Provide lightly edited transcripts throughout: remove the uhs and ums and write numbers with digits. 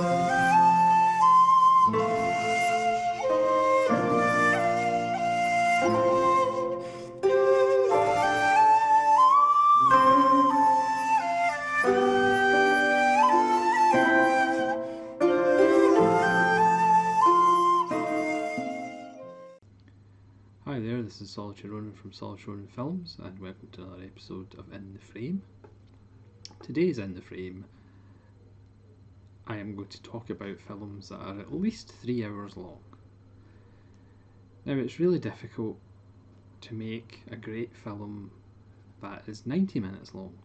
Hi there, this is Solitary Ronin from Solitary Ronin Films, and welcome to another episode of In the Frame. Today's In the Frame, I am going to talk about films that are at least 3 hours long. Now, it's really difficult to make a great film that is 90 minutes long.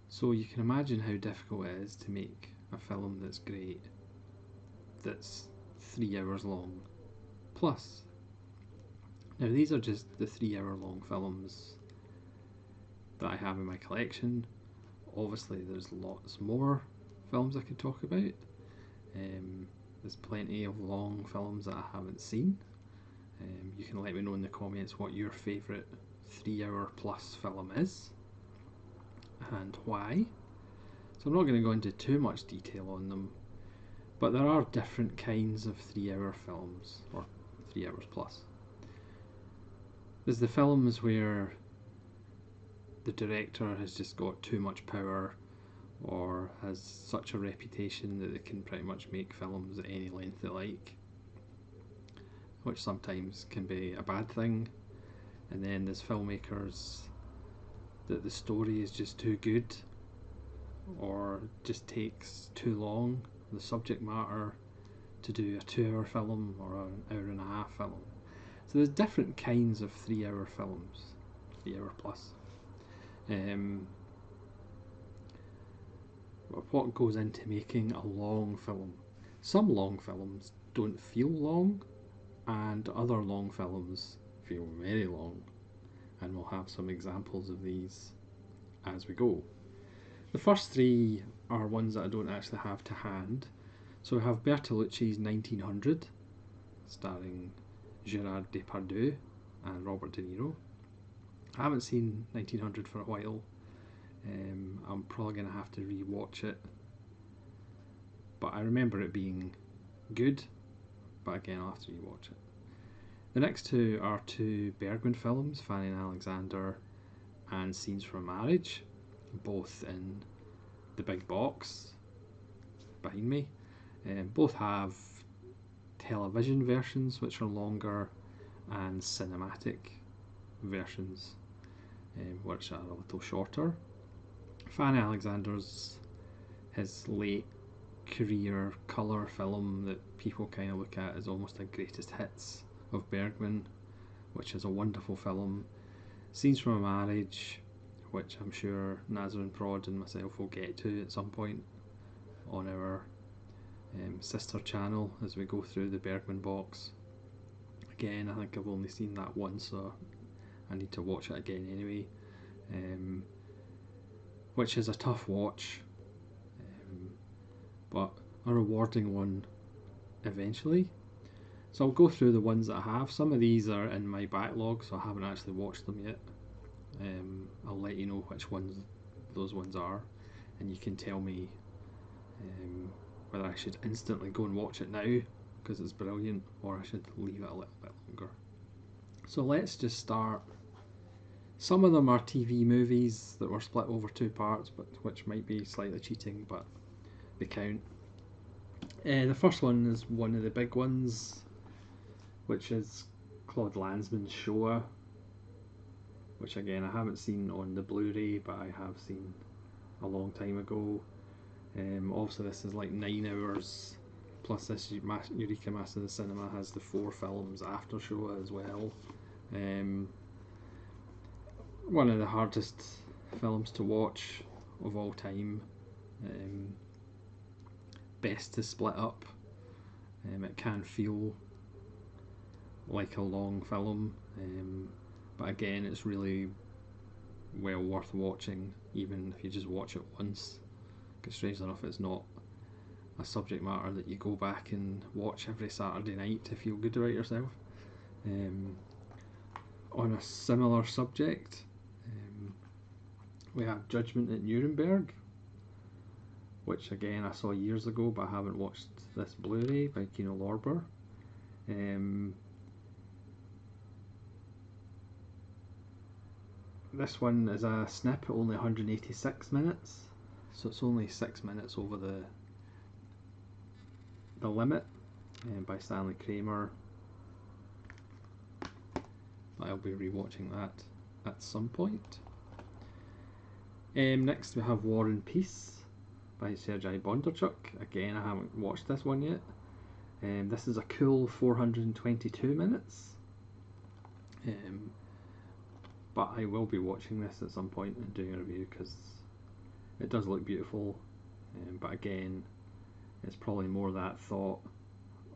So you can imagine how difficult it is to make a film that's great, that's 3 hours long plus. Now, these are just the 3 hour long films that I have in my collection. Obviously, there's lots more films I could talk about. There's plenty of long films that I haven't seen. You can let me know in the comments what your favourite 3 hour plus film is and why. So I'm not going to go into too much detail on them, but there are different kinds of 3 hour films, or 3 hours plus. There's the films where the director has just got too much power or has such a reputation that they can pretty much make films at any length they like, which sometimes can be a bad thing. And then there's filmmakers that the story is just too good or just takes too long, the subject matter, to do a 2 hour film or an hour and a half film. So there's different kinds of 3 hour films, 3 hour plus. What goes into making a long film? Some long films don't feel long, and other long films feel very long, and we'll have some examples of these as we go. The first three are ones that I don't actually have to hand. So we have Bertolucci's 1900, starring Gerard Depardieu and Robert De Niro. I haven't seen 1900 for a while. I'm probably going to have to re-watch it, but I remember it being good, but again I'll have to re-watch it. The next two are two Bergman films, Fanny and Alexander and Scenes from a Marriage, both in the big box behind me. Both have television versions which are longer and cinematic versions which are a little shorter. Fanny Alexander's his late career colour film that people kind of look at as almost the greatest hits of Bergman, which is a wonderful film. Scenes from a Marriage, which I'm sure Nazar and Prod and myself will get to at some point on our sister channel as we go through the Bergman box. Again, I think I've only seen that once, so I need to watch it again anyway. Which is a tough watch, but a rewarding one eventually. So I'll go through the ones that I have. Some of these are in my backlog, so I haven't actually watched them yet. I'll let you know which ones those ones are, and you can tell me whether I should instantly go and watch it now because it's brilliant, or I should leave it a little bit longer. So let's just start. Some of them are TV movies that were split over 2 parts, but which might be slightly cheating, but they count. The first one is one of the big ones, which is Claude Lanzmann's Shoah, which again I haven't seen on the Blu-ray, but I have seen a long time ago. Obviously this is like 9 hours, plus this Eureka Master of the Cinema has the 4 films after Shoah as well. One of the hardest films to watch of all time. Best to split up. It can feel like a long film, but again it's really well worth watching even if you just watch it once, because strange enough it's not a subject matter that you go back and watch every Saturday night to feel good about yourself. On a similar subject, we have Judgment at Nuremberg, which again I saw years ago, but I haven't watched this Blu-ray by Kino Lorber. This one is a snip, only 186 minutes, so it's only 6 minutes over the limit, by Stanley Kramer. I'll be rewatching that at some point. Next we have War and Peace by Sergei Bondarchuk. Again, I haven't watched this one yet. This is a cool 422 minutes. But I will be watching this at some point and doing a review because it does look beautiful. But again, it's probably more that thought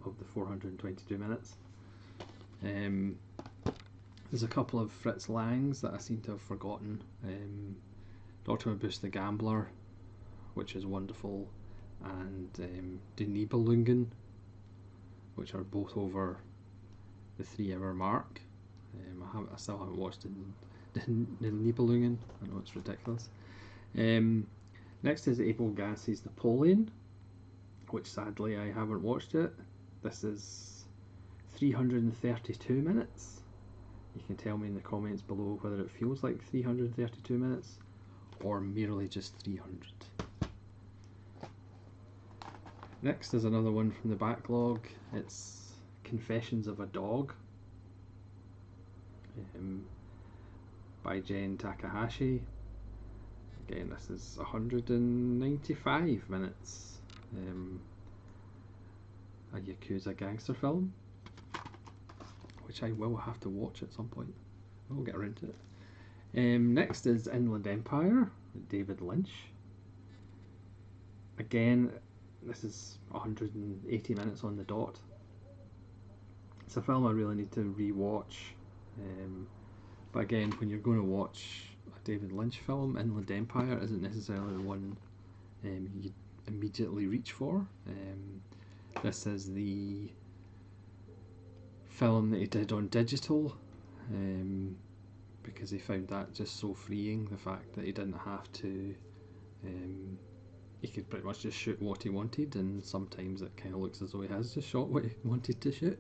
of the 422 minutes. There's a couple of Fritz Langs that I seem to have forgotten. Dr. Mabuse the Gambler, which is wonderful, and Die Nibelungen, which are both over the 3-hour mark. I still haven't watched the Nibelungen. I know it's ridiculous. Next is Abel Gassie's Napoleon, which sadly I haven't watched yet. This is 332 minutes. You can tell me in the comments below whether it feels like 332 minutes or merely just 300. Next is another one from the backlog. It's Confessions of a Dog, by Jen Takahashi. Again, this is 195 minutes. A Yakuza gangster film, which I will have to watch at some point. We'll get around to it. Next is Inland Empire, David Lynch. Again, this is 180 minutes on the dot. It's a film I really need to re-watch. But again, when you're going to watch a David Lynch film, Inland Empire isn't necessarily the one you immediately reach for. This is the film that he did on digital, because he found that just so freeing, the fact that he didn't have to, he could pretty much just shoot what he wanted, and sometimes it kind of looks as though he has just shot what he wanted to shoot.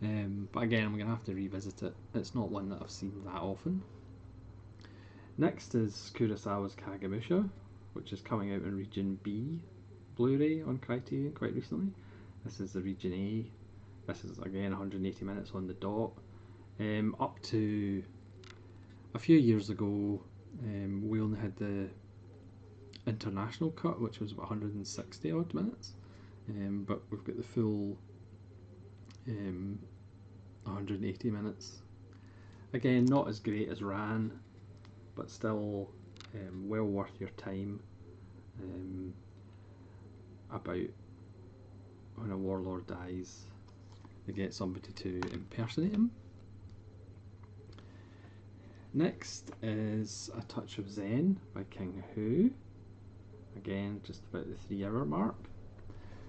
But again, I'm going to have to revisit it. It's not one that I've seen that often. Next is Kurosawa's Kagemusha, which is coming out in Region B Blu-ray on Criterion quite recently. This is the Region A. This is again 180 minutes on the dot. Up to a few years ago, we only had the international cut, which was about 160 odd minutes, but we've got the full 180 minutes. Again, not as great as Ran, but still well worth your time. About when a warlord dies, they get somebody to impersonate him. Next is A Touch of Zen by King Hu. Again, just about the 3-hour mark.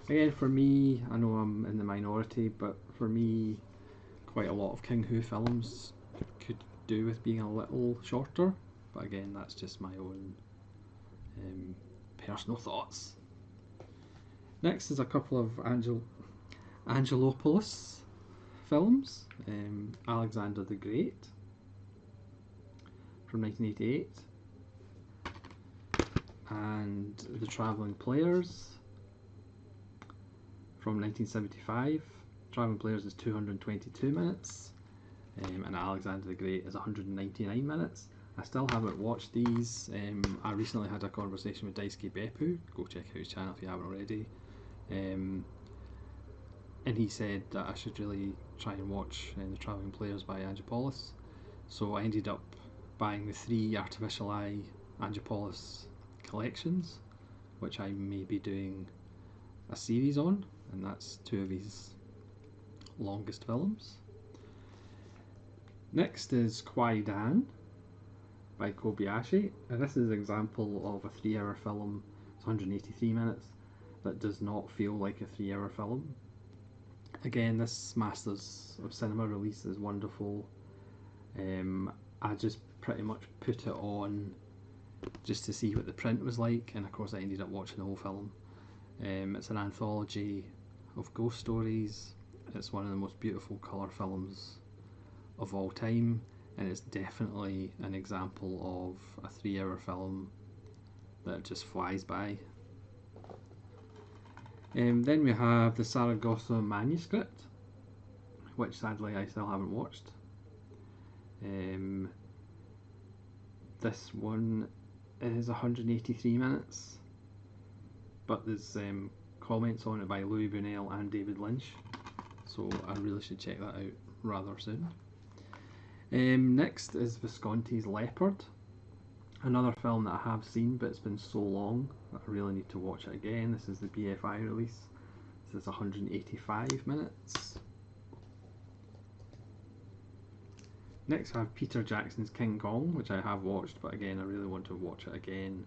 Again, for me, I know I'm in the minority, but for me, quite a lot of King Hu films could do with being a little shorter. But again, that's just my own personal thoughts. Next is a couple of Angelopoulos films. Alexander the Great from 1988, and The Travelling Players from 1975. Travelling Players is 222 minutes, and Alexander the Great is 199 minutes. I still haven't watched these. I recently had a conversation with Daisuke Beppu. Go check out his channel if you haven't already. And he said that I should really try and watch The Travelling Players by Angelopoulos. So I ended up buying the 3 Artificial Eye Angelopoulos collections, which I may be doing a series on, and that's 2 of his longest films. Next is Kwai Dan by Kobayashi, and this is an example of a 3-hour film. It's 183 minutes that does not feel like a 3-hour film. Again, this Masters of Cinema release is wonderful. I just pretty much put it on just to see what the print was like, and of course I ended up watching the whole film. It's an anthology of ghost stories. It's one of the most beautiful colour films of all time, and it's definitely an example of a 3-hour film that just flies by. Then we have the Saragossa manuscript, which sadly I still haven't watched. This one is 183 minutes, but there's comments on it by Louis Buñuel and David Lynch, so I really should check that out rather soon. Next is Visconti's Leopard, another film that I have seen, but it's been so long that I really need to watch it again. This is the BFI release. This is 185 minutes. Next I have Peter Jackson's King Kong, which I have watched, but again I really want to watch it again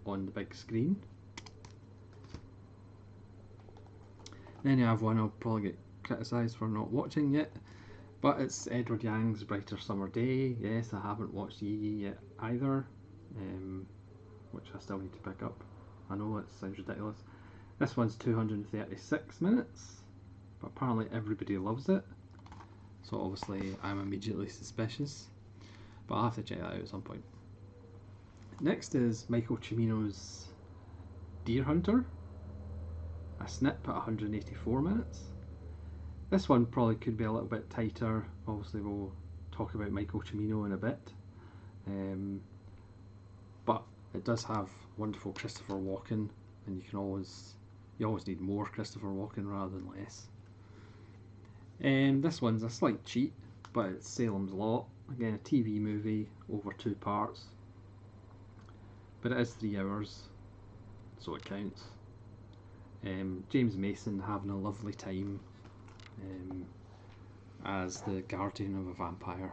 on the big screen. Then you have one I'll probably get criticised for not watching yet, but it's Edward Yang's Brighter Summer Day. Yes, I haven't watched Yi Yi yet either, which I still need to pick up. I know it sounds ridiculous. This one's 236 minutes, but apparently everybody loves it, so obviously I'm immediately suspicious, but I'll have to check that out at some point. Next is Michael Cimino's Deer Hunter, a snip at 184 minutes. This one probably could be a little bit tighter. Obviously we'll talk about Michael Cimino in a bit, but it does have wonderful Christopher Walken, and you always need more Christopher Walken rather than less. This one's a slight cheat, but it's Salem's Lot, again a TV movie over 2 parts, but it is 3 hours, so it counts. James Mason having a lovely time as the guardian of a vampire.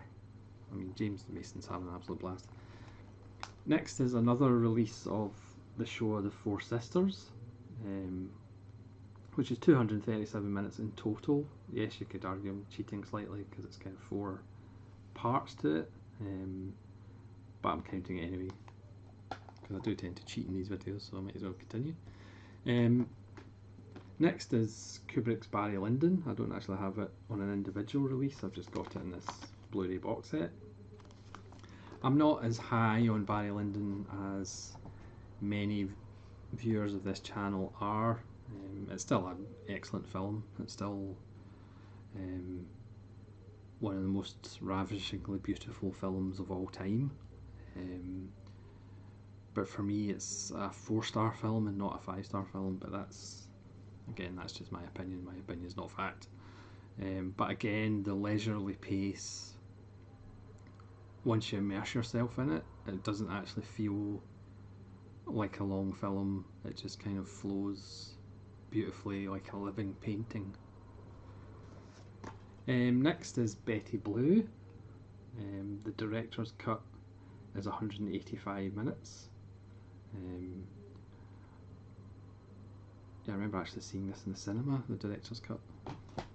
I mean, James Mason's having an absolute blast. Next is another release of the show of the Four Sisters, which is 237 minutes in total. Yes, you could argue I'm cheating slightly because it's kind of 4 parts to it, but I'm counting it anyway because I do tend to cheat in these videos, so I might as well continue. Next is Kubrick's Barry Lyndon. I don't actually have it on an individual release, I've just got it in this Blu-ray box set. I'm not as high on Barry Lyndon as many viewers of this channel are. It's still an excellent film. It's still one of the most ravishingly beautiful films of all time. But for me it's a 4-star film and not a 5-star film, but that's just my opinion. My opinion is not fact. But again, the leisurely pace, once you immerse yourself in it, it doesn't actually feel like a long film. It just kind of flows beautifully like a living painting. Next is Betty Blue. The director's cut is 185 minutes. Yeah, I remember actually seeing this in the cinema, the director's cut. That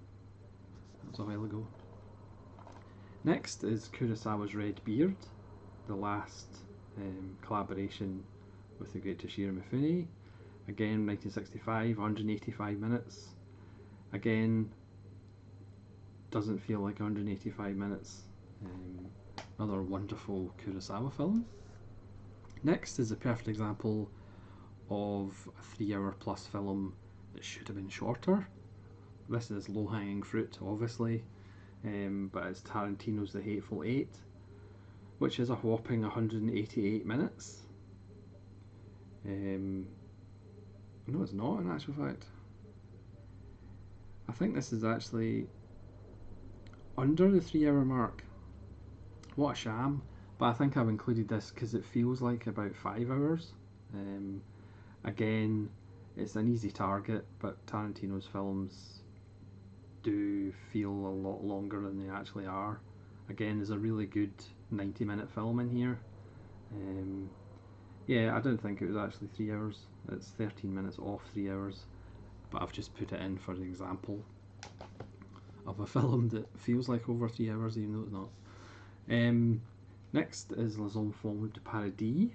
was a while ago. Next is Kurosawa's Red Beard, the last collaboration with the great Toshiro Mifune. Again, 1965, 185 minutes. Again, doesn't feel like 185 minutes. Another wonderful Kurosawa film. Next is a perfect example of a 3-hour plus film that should have been shorter. This is low-hanging fruit, obviously, but it's Tarantino's The Hateful Eight, which is a whopping 188 minutes. No, it's not, in actual fact. I think this is actually under the 3-hour mark. What a sham. But I think I've included this because it feels like about 5 hours. Again, it's an easy target, but Tarantino's films do feel a lot longer than they actually are. Again, there's a really good 90-minute film in here. Yeah, I don't think it was actually 3 hours. It's 13 minutes off 3 hours, but I've just put it in for the example of a film that feels like over 3 hours even though it's not. Next is Les Enfants de Paradis.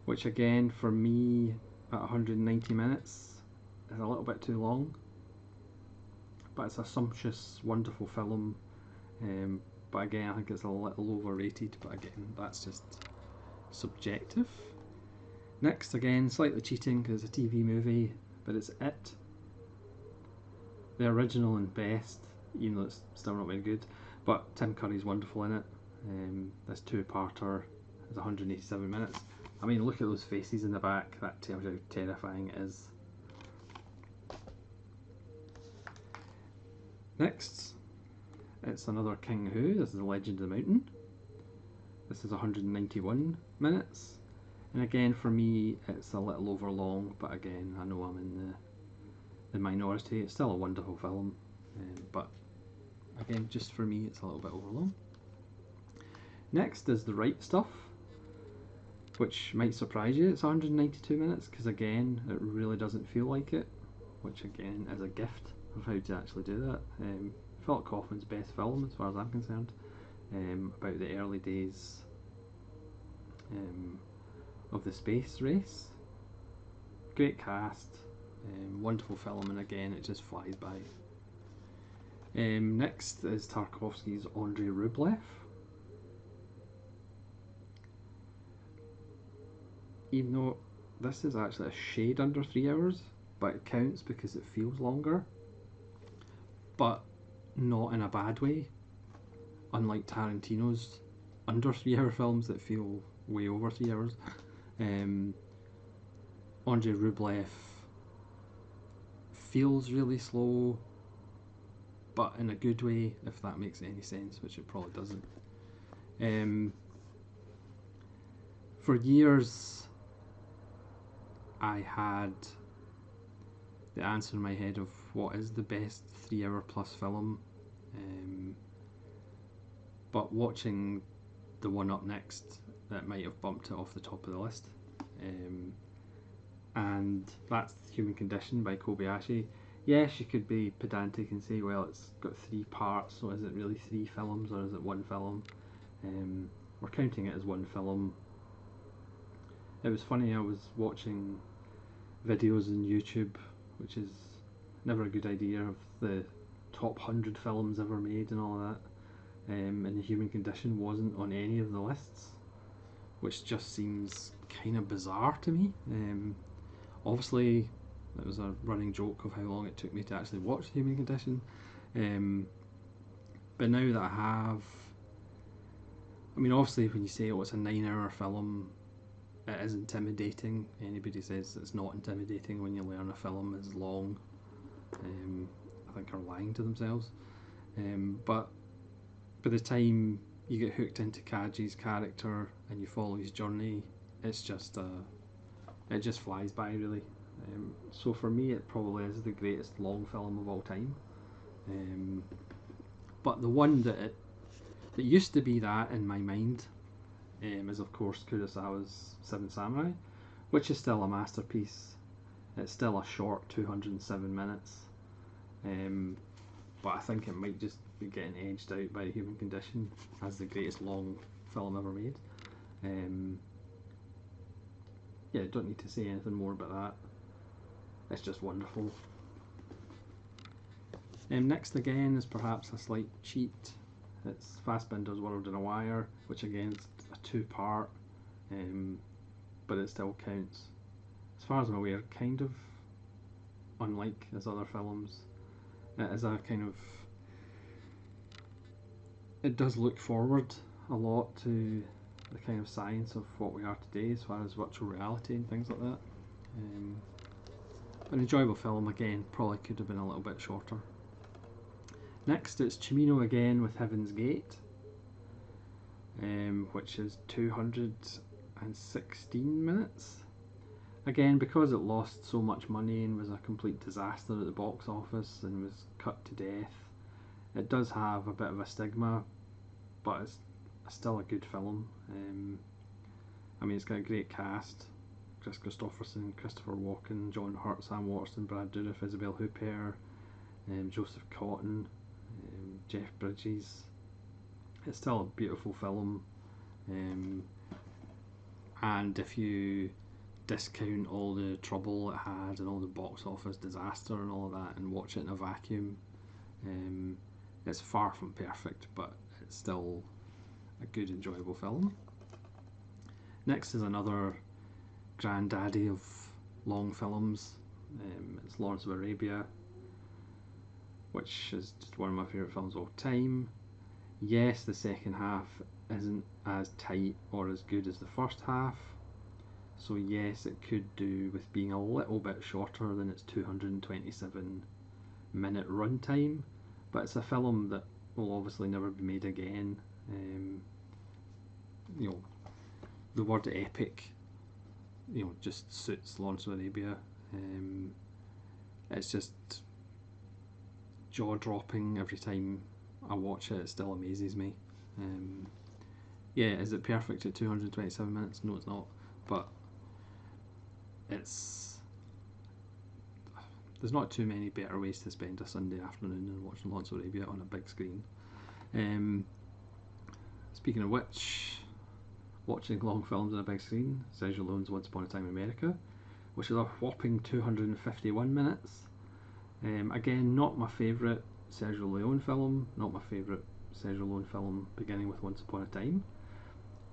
which again for me at 190 minutes is a little bit too long, but it's a sumptuous, wonderful film. But again, I think it's a little overrated, but again, that's just subjective. Next, again, slightly cheating because it's a TV movie, but it's It. The original and best, even though it's still not very good, but Tim Curry's wonderful in it. This two-parter is 187 minutes. I mean, look at those faces in the back, that tells you how terrifying it is. Next, it's another King Who. This is The Legend of the Mountain. This is 191 minutes. And again, for me, it's a little over long, but again, I know I'm in the minority. It's still a wonderful film, but again, just for me, it's a little bit over long. Next is The Right Stuff, which might surprise you. It's 192 minutes, because again, it really doesn't feel like it, which again is a gift of how to actually do that. Philip Kaufman's best film, as far as I'm concerned, about the early days of the space race. Great cast, wonderful film, and again, it just flies by. Next is Tarkovsky's Andrei Rublev. Even though this is actually a shade under 3 hours, but it counts because it feels longer, but not in a bad way, unlike Tarantino's under 3 hour films that feel way over 3 hours. Andrei Rublev feels really slow, but in a good way, if that makes any sense, which it probably doesn't. For years, I had the answer in my head of what is the best 3 hour plus film, but watching the one up next, that might have bumped it off the top of the list, and that's Human Condition by Kobayashi. Yes, you could be pedantic and say, well, it's got 3 parts, so is it really 3 films or is it 1 film? We're counting it as 1 film. It was funny, I was watching videos on YouTube, which is never a good idea, of the top 100 films ever made and all that, and The Human Condition wasn't on any of the lists, which just seems kind of bizarre to me. Obviously, it was a running joke of how long it took me to actually watch The Human Condition, but now that I have, I mean, obviously when you say, oh, it's a 9 hour film, it is intimidating. Anybody says it's not intimidating when you learn a film is long, I think are lying to themselves. But by the time you get hooked into Kaji's character and you follow his journey, it's just it just flies by, really. So for me, it probably is the greatest long film of all time. But the one that used to be that in my mind is of course Kurosawa's Seven Samurai, which is still a masterpiece. It's still a short 207 minutes, but I think it might just be getting edged out by Human Condition as the greatest long film ever made. Yeah, don't need to say anything more about that. It's just wonderful. Next again is perhaps a slight cheat. It's Fassbinder's World in a Wire, which again is a 2-part, but it still counts. As far as I'm aware, kind of unlike his other films. It is a kind of, it does look forward a lot to the kind of science of what we are today as far as virtual reality and things like that. An enjoyable film, again, probably could have been a little bit shorter. Next, it's Cimino again with Heaven's Gate, which is 216 minutes. Again, because it lost so much money and was a complete disaster at the box office and was cut to death, it does have a bit of a stigma, but it's still a good film. I mean, it's got a great cast: Chris Christopherson, Christopher Walken, John Hurt, Sam Waterston, Brad Dourif, Isabelle Huppert, Joseph Cotton, Jeff Bridges. It's still a beautiful film. and if you discount all the trouble it had and all the box office disaster and all of that and watch it in a vacuum, it's far from perfect, but it's still a good, enjoyable film. Next is another granddaddy of long films. It's Lawrence of Arabia, which is just one of my favourite films of all time. Yes, the second half isn't as tight or as good as the first half, so yes, it could do with being a little bit shorter than its 227-minute runtime, but it's a film that will obviously never be made again. You know, the word epic, just suits Lawrence of Arabia. It's just jaw-dropping every time I watch it. It still amazes me. Yeah, is it perfect at 227 minutes? No, it's not. But there's not too many better ways to spend a Sunday afternoon than watching Lawrence of Arabia on a big screen. Speaking of which, watching long films on a big screen, Sergio Leone's Once Upon a Time in America, which is a whopping 251 minutes. Again, not my favourite Sergio Leone film, not my favourite Sergio Leone film beginning with Once Upon a Time,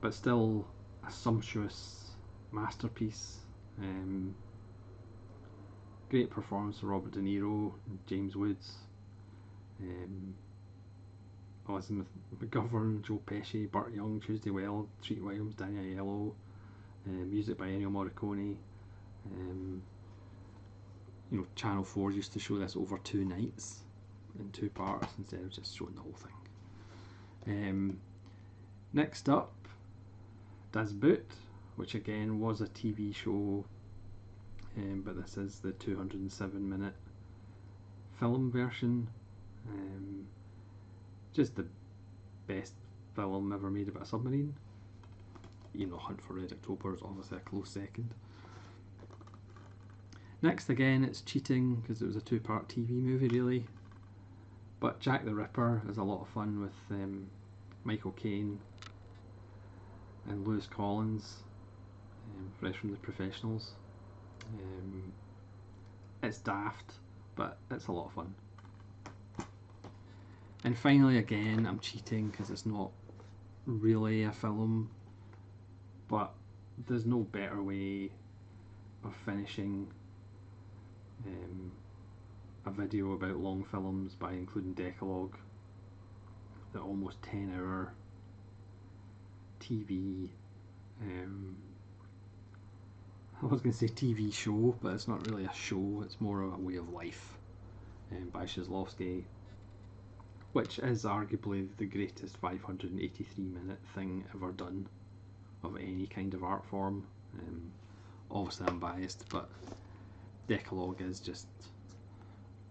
but still a sumptuous masterpiece. Great performance from Robert De Niro, James Woods, Elizabeth McGovern, Joe Pesci, Burt Young, Tuesday Weld, Treat Williams, Danny Aiello, music by Ennio Morricone. Channel 4 used to show this over 2 nights in 2 parts instead of just showing the whole thing. Next up, Das Boot, which again was a TV show, but this is the 207-minute film version. Just the best film ever made about a submarine. Hunt for Red October is obviously a close second. Next, again, it's cheating because it was a 2-part TV movie, really. But Jack the Ripper is a lot of fun with Michael Caine and Lewis Collins, fresh from The Professionals. It's daft, but it's a lot of fun. And finally, again, I'm cheating because it's not really a film, but there's no better way of finishing a video about long films by including Decalogue, the almost 10-hour TV, I was going to say TV show, but it's not really a show, it's more of a way of life, by Shizlovsky, which is arguably the greatest 583-minute thing ever done of any kind of art form. Obviously I'm biased, but Decalogue is just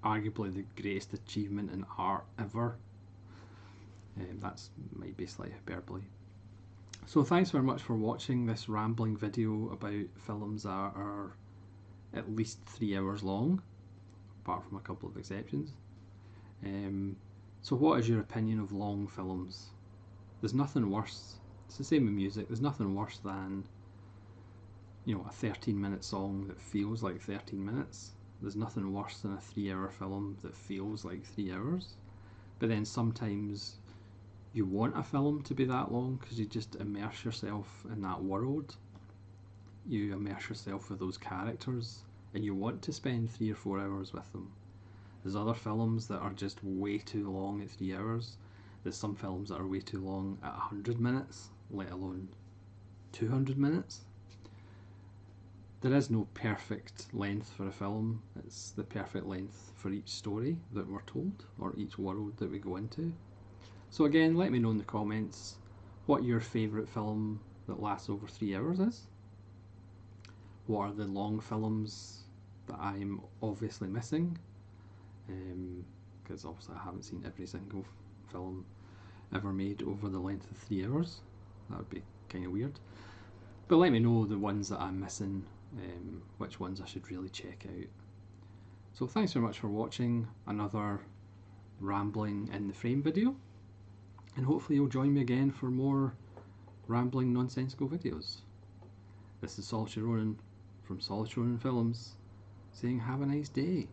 arguably the greatest achievement in art ever. That's might be slight hyperbole. So thanks very much for watching this rambling video about films that are at least 3 hours long, apart from a couple of exceptions. So what is your opinion of long films? There's nothing worse, it's the same with music, there's nothing worse than a 13-minute song that feels like 13 minutes. There's nothing worse than a 3-hour film that feels like 3 hours. But then sometimes you want a film to be that long because you just immerse yourself in that world. You immerse yourself with those characters and you want to spend 3 or 4 hours with them. There's other films that are just way too long at 3 hours. There's some films that are way too long at 100 minutes, let alone 200 minutes. There is no perfect length for a film, it's the perfect length for each story that we're told, or each world that we go into. So again, let me know in the comments what your favourite film that lasts over 3 hours is. What are the long films that I'm obviously missing? Because obviously I haven't seen every single film ever made over the length of 3 hours. That would be kind of weird. But let me know the ones that I'm missing, which ones I should really check out. So thanks very much for watching another rambling in the frame video, and hopefully you'll join me again for more rambling nonsensical videos. This is Saul Ronan from Saul Ronan Films saying have a nice day.